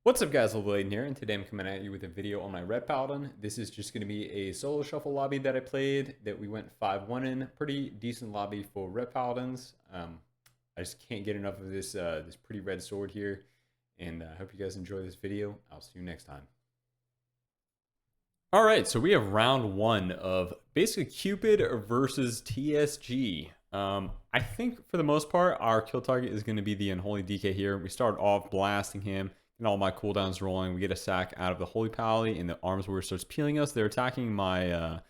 What's up guys, Lvladen here, and today I'm coming at you with a video on my Ret Paladin. This is just going to be a solo shuffle lobby that I played that we went 5-1 in. Pretty decent lobby for Ret Paladins. I just can't get enough of this this pretty red sword here, and I hope you guys enjoy this video. I'll see you next time. Alright, so we have round one of basically Cupid versus TSG. I think for the most part, our kill target is going to be the Unholy DK here. We start off blasting him, and all my cooldowns rolling. We get a sack out of the Holy Paladin, and the Arms Warrior starts peeling us. They're attacking my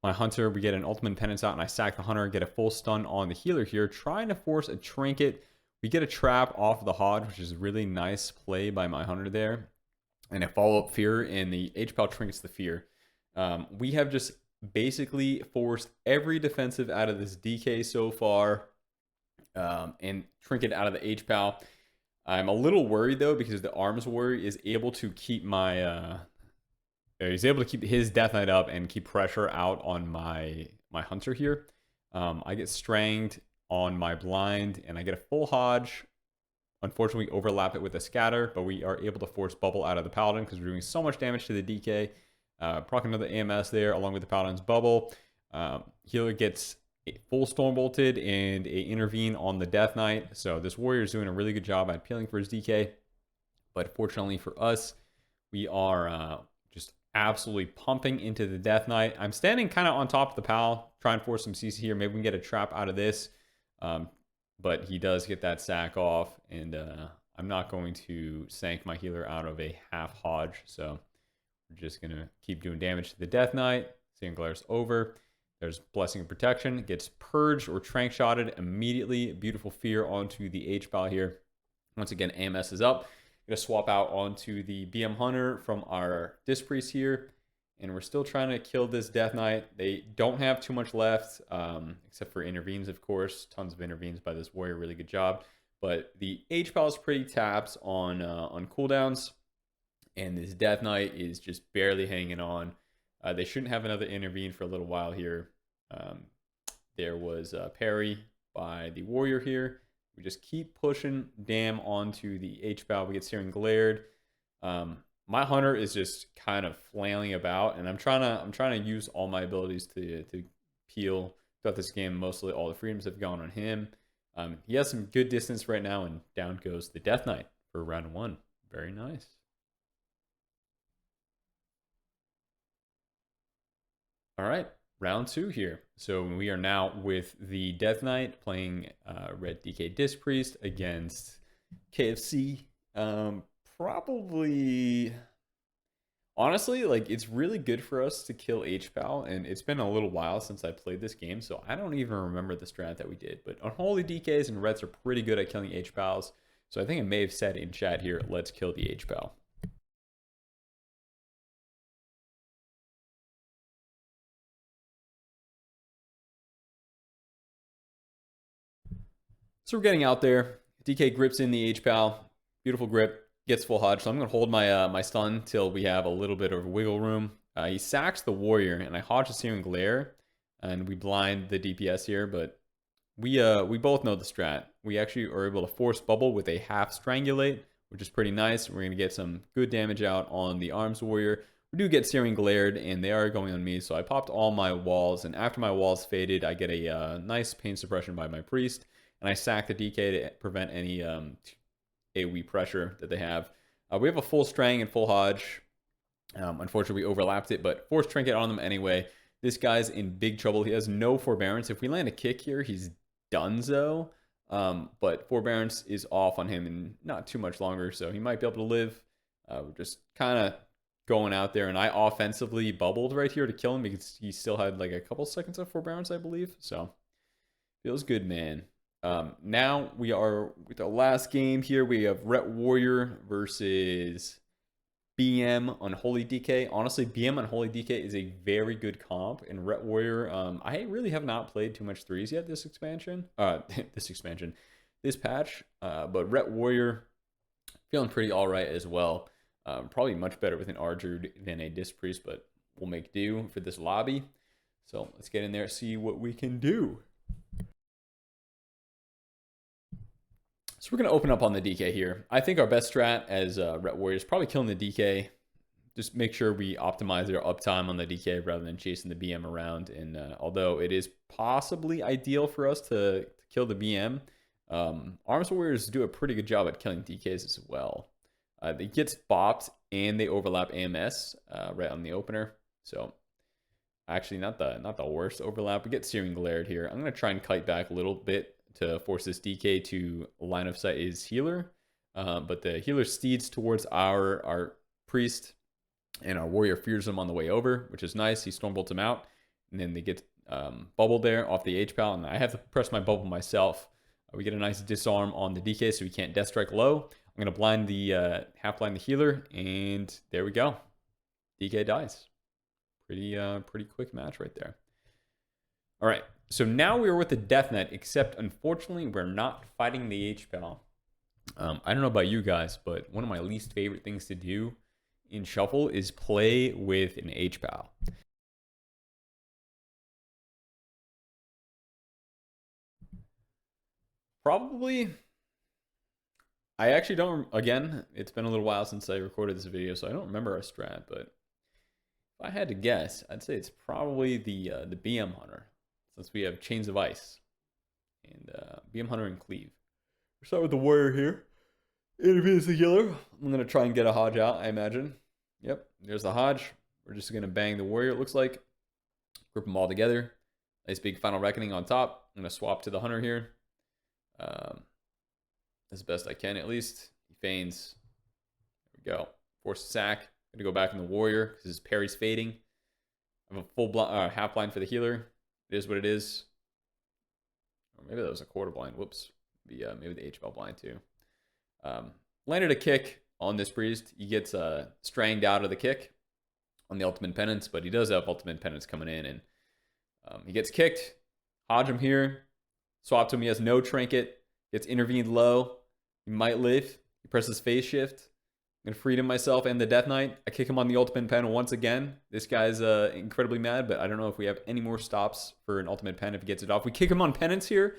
my Hunter. We get an Ultimate Penance out, and I sack the Hunter, get a full stun on the healer here, trying to force a Trinket. We get a trap off the Hodge, which is a really nice play by my Hunter there. And a follow-up Fear, and the HPAL trinkets the Fear. We have just basically forced every defensive out of this DK so far, and trinket out of the HPAL. I'm a little worried though, because the Arms Warrior is able to keep my he's able to keep his Death Knight up and keep pressure out on my Hunter here. I get stranged on my blind, and I get a full Hodge. Unfortunately, overlap it with a scatter, but we are able to force bubble out of the Paladin because we're doing so much damage to the DK. Proc another AMS there along with the Paladin's bubble. Healer gets a full storm bolted and a intervene on the Death Knight. So this warrior is doing a really good job at peeling for his DK. But fortunately for us, we are just absolutely pumping into the Death Knight. I'm standing kind of on top of the Pal, trying to force some CC here. Maybe we can get a trap out of this. But he does get that sack off, and I'm not going to sank my healer out of a half Hodge, so we're just going to keep doing damage to the Death Knight. Seeing glares over. There's Blessing of Protection. Gets purged or trank shotted immediately. Beautiful Fear onto the H-Pal here. Once again, AMS is up. Going to swap out onto the BM Hunter from our Disc Priest here. And we're still trying to kill this Death Knight. They don't have too much left, except for intervenes, of course. Tons of intervenes by this warrior. Really good job. But the H-Pal is pretty tapped on cooldowns. And this Death Knight is just barely hanging on. They shouldn't have another intervene for a little while here. There was a parry by the warrior here. We just keep pushing Dam onto the H-Pal. We get Searing Glared. My Hunter is just kind of flailing about, and I'm trying to use all my abilities to peel throughout this game. Mostly all the freedoms have gone on him. He has some good distance right now, and down goes the Death Knight for round one. Very nice. All right, round two here. So we are now with the Death Knight playing Red DK Disc Priest against KFC. Probably, honestly, like, it's really good for us to kill HPAL, and it's been a little while since I played this game, so I don't even remember the strat that we did. But Unholy DKs and Reds are pretty good at killing HPALs, so I think I may have said in chat here, let's kill the HPAL. So we're getting out there. DK grips in the HPAL. Beautiful grip. Gets full Hodge. So I'm going to hold my my stun till we have a little bit of wiggle room. He sacks the warrior, and I Hodge the Searing Glare. And we blind the DPS here, but we both know the strat. We actually are able to force bubble with a half Strangulate, which is pretty nice. We're going to get some good damage out on the Arms Warrior. We do get Searing Glared, and they are going on me, so I popped all my walls, and after my walls faded, I get a nice pain suppression by my Priest. And I sack the DK to prevent any AoE pressure that they have. We have a full Strang and full Hodge. Unfortunately, we overlapped it, but Force Trinket on them anyway. This guy's in big trouble. He has no Forbearance. If we land a kick here, he's donezo. But Forbearance is off on him in not too much longer, so he might be able to live. We're just kind of going out there, and I offensively bubbled right here to kill him because he still had like a couple seconds of Forbearance, I believe. So, feels good, man. Now we are with our last game here. We have Ret Warrior versus BM Unholy DK. Honestly, BM Unholy DK is a very good comp, and Ret Warrior, I really have not played too much threes yet this expansion. This patch. But Ret Warrior feeling pretty all right as well. Probably much better with an Ardruid than a Disc Priest, but we'll make do for this lobby. So let's get in there and see what we can do. So we're going to open up on the DK here. I think our best strat as Ret Warriors is probably killing the DK. Just make sure we optimize our uptime on the DK rather than chasing the BM around. And although it is possibly ideal for us to kill the BM, Arms Warriors do a pretty good job at killing DKs as well. They get bopped and they overlap AMS right on the opener. So actually not the worst overlap. We get Searing Glared here. I'm going to try and kite back a little bit to force this DK to line of sight his healer. But the healer steeds towards our priest. And our warrior fears him on the way over, which is nice. He stormbolts him out. And then they get bubbled there off the H-Pal. And I have to press my bubble myself. We get a nice disarm on the DK so we can't death strike low. I'm going to blind the half blind the healer. And there we go. DK dies. Pretty quick match right there. All right. So now we are with the Death Knight, except unfortunately we're not fighting the H-Pal. I don't know about you guys, but one of my least favorite things to do in Shuffle is play with an H-Pal. Probably, I actually don't, again, it's been a little while since I recorded this video, so I don't remember our strat, but if I had to guess, I'd say it's probably the BM Hunter, since we have Chains of Ice, and BM Hunter and Cleave. We'll start with the Warrior here. Intervene as the healer. I'm going to try and get a Hodge out, I imagine. Yep, there's the Hodge. We're just going to bang the Warrior, it looks like. Group them all together. Nice big Final Reckoning on top. I'm going to swap to the Hunter here. As best I can, at least. He feigns. There we go. Force a sack. Going to go back in the Warrior because his parry's fading. I have a full half blind for the healer. It is what it is. Or maybe that was a quarter blind. Whoops. Maybe the H-Bell blind too. Landed a kick on this priest. He gets stranged out of the kick on the ultimate penance, but he does have ultimate penance coming in, and he gets kicked. Hodge him here. Swap to him. He has no trinket. Gets intervened low. He might live. He presses phase shift. I'm gonna freedom myself and the Death Knight. I kick him on the ultimate pen once again. This guy's incredibly mad, but I don't know if we have any more stops for an ultimate pen if he gets it off. We kick him on penance here.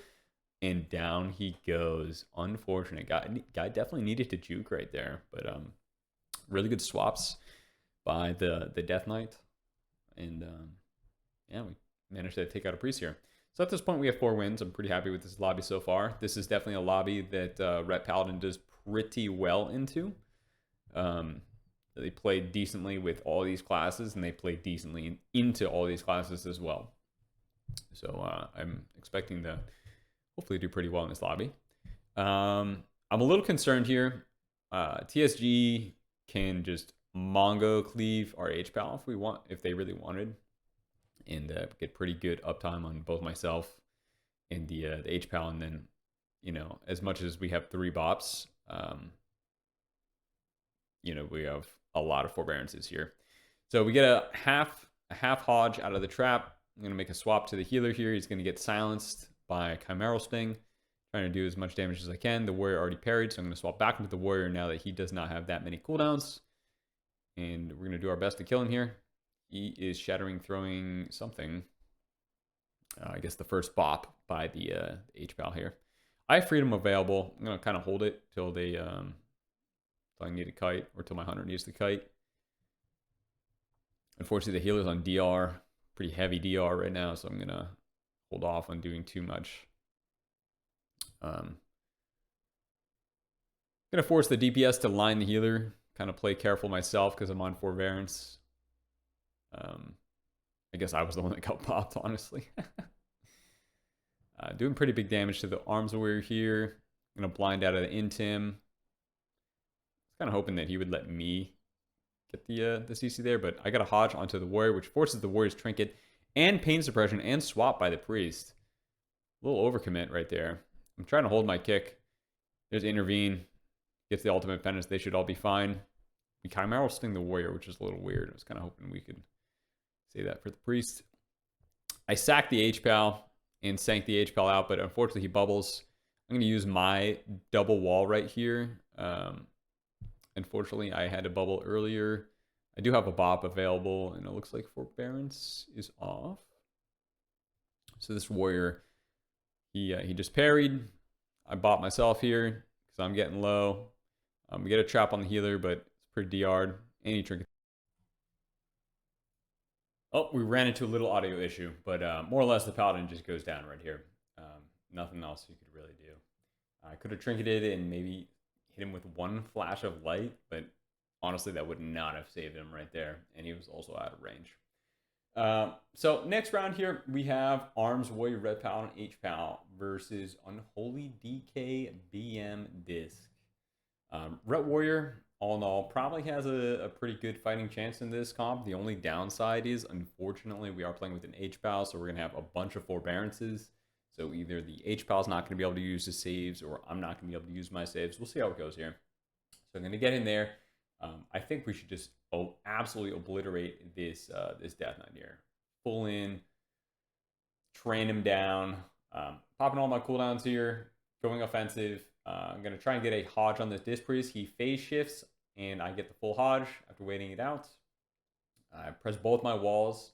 And down he goes. Unfortunate. Guy definitely needed to juke right there. But really good swaps by the Death Knight. And yeah, we managed to take out a priest here. So at this point, we have 4 wins. I'm pretty happy with this lobby so far. This is definitely a lobby that Ret Paladin does pretty well into. They play decently with all these classes, and they play decently into all these classes as well. So I'm expecting to hopefully do pretty well in this lobby. I'm a little concerned here. TSG can just Mongo cleave our H-Pal if they really wanted, and get pretty good uptime on both myself and the H-Pal. And then, you know, as much as we have 3 bops, you know, we have a lot of forbearances here. So we get a half Hodge out of the trap. I'm gonna make a swap to the healer here. He's gonna get silenced by Chimeral Sting, trying to do as much damage as I can. The Warrior already parried, so I'm going to swap back into the Warrior now that he does not have that many cooldowns. And we're going to do our best to kill him here. He is shattering, throwing something. I guess the first bop by the H-Pal here. I have freedom available. I'm going to kind of hold it till they, till I need a kite, or till my Hunter needs the kite. Unfortunately, the healer's on DR, pretty heavy DR right now, so I'm going to hold off on doing too much. Gonna force the DPS to line the healer. Kind of play careful myself because I'm on forbearance. I guess I was the one that got popped, honestly. Doing pretty big damage to the Arms Warrior here. Gonna blind out of the Intim. Kind of hoping that he would let me get the CC there, but I got a Hodge onto the Warrior, which forces the Warrior's trinket and pain suppression and swap by the priest. A little overcommit right there. I'm trying to hold my kick. There's intervene. Gets the ultimate penance. They should all be fine. We Chimeral Sting the Warrior, which is a little weird. I was kind of hoping we could say that for the priest. I sacked the H-Pal and sank the H-Pal out, but unfortunately he bubbles. I'm going to use my double wall right here. Unfortunately, I had a bubble earlier. I do have a bop available, and it looks like forbearance is off. So this Warrior, he just parried. I bought myself here. So I'm getting low. We get a trap on the healer, but it's pretty DR'd. Any trinket. Oh, we ran into a little audio issue, but more or less the paladin just goes down right here. Nothing else you could really do. I could have trinketed and maybe hit him with one flash of light, but honestly, that would not have saved him right there. And he was also out of range. So next round here, we have Arms Warrior Ret Paladin H-Pal versus Unholy DK BM Disc. Ret Warrior, all in all, probably has a pretty good fighting chance in this comp. The only downside is, unfortunately, we are playing with an H-Pal, so we're going to have a bunch of forbearances. So either the H-Pal is not going to be able to use his saves, or I'm not going to be able to use my saves. We'll see how it goes here. So I'm going to get in there. I think we should just absolutely obliterate this this Death Knight here. Full in, train him down, popping all my cooldowns here, going offensive. I'm going to try and get a Hodge on this Disc Priest. He phase shifts, and I get the full Hodge after waiting it out. I press both my walls,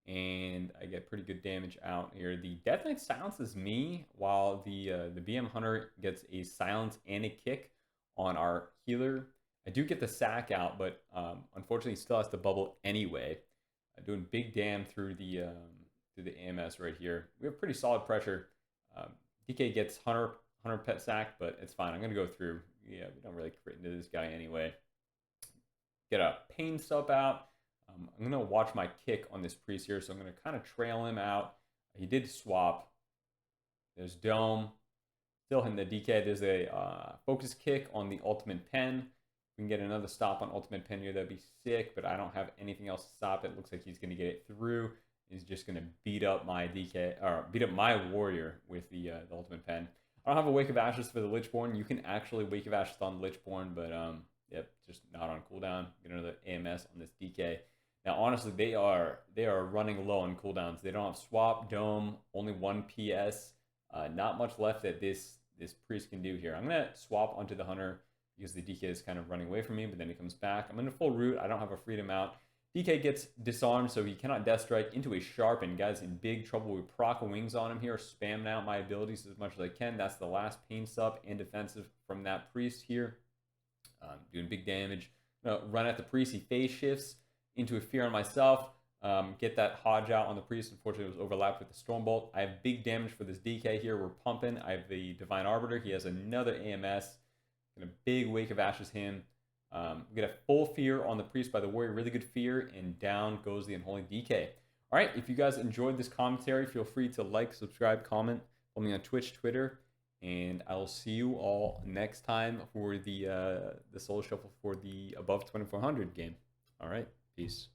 and I get pretty good damage out here. The Death Knight silences me, while the BM Hunter gets a silence and a kick on our healer. I do get the sack out, but unfortunately, he still has to bubble anyway. Doing big dam through the AMS right here. We have pretty solid pressure. DK gets Hunter pet sack, but it's fine. I'm gonna go through. Yeah, we don't really crit into this guy anyway. Get a pain sub out. I'm gonna watch my kick on this priest here, so I'm gonna kind of trail him out. He did swap. There's Dome. Still hitting the DK. There's a focus kick on the ultimate pen. We can get another stop on ultimate pen here. That'd be sick, but I don't have anything else to stop it. Looks like he's gonna get it through. He's just gonna beat up my DK, or beat up my warrior with the ultimate pen. I don't have a Wake of Ashes for the Lichborn. You can actually Wake of Ashes on Lichborn, but yep, just not on cooldown. Get another AMS on this DK. Now, honestly, they are running low on cooldowns. They don't have swap, dome, only one PS. Not much left that this priest can do here. I'm gonna swap onto the hunter because the DK is kind of running away from me, but then he comes back. I'm in a full root. I don't have a freedom out. DK gets disarmed, so he cannot death strike into a sharpen. Guys, in big trouble. We proc wings on him here, spamming out my abilities as much as I can. That's the last pain sub and defensive from that priest here. Doing big damage. Run at the priest. He phase shifts into a fear on myself. Get that Hodge out on the priest. Unfortunately, it was overlapped with the Stormbolt. I have big damage for this DK here. We're pumping. I have the Divine Arbiter. He has another AMS. Gonna big Wake of Ashes him. We get a full fear on the priest by the warrior. Really good fear. And down goes the Unholy DK. All right. If you guys enjoyed this commentary, feel free to like, subscribe, comment. Follow me on Twitch, Twitter. And I will see you all next time for the Soul Shuffle for the above 2400 game. All right. Peace.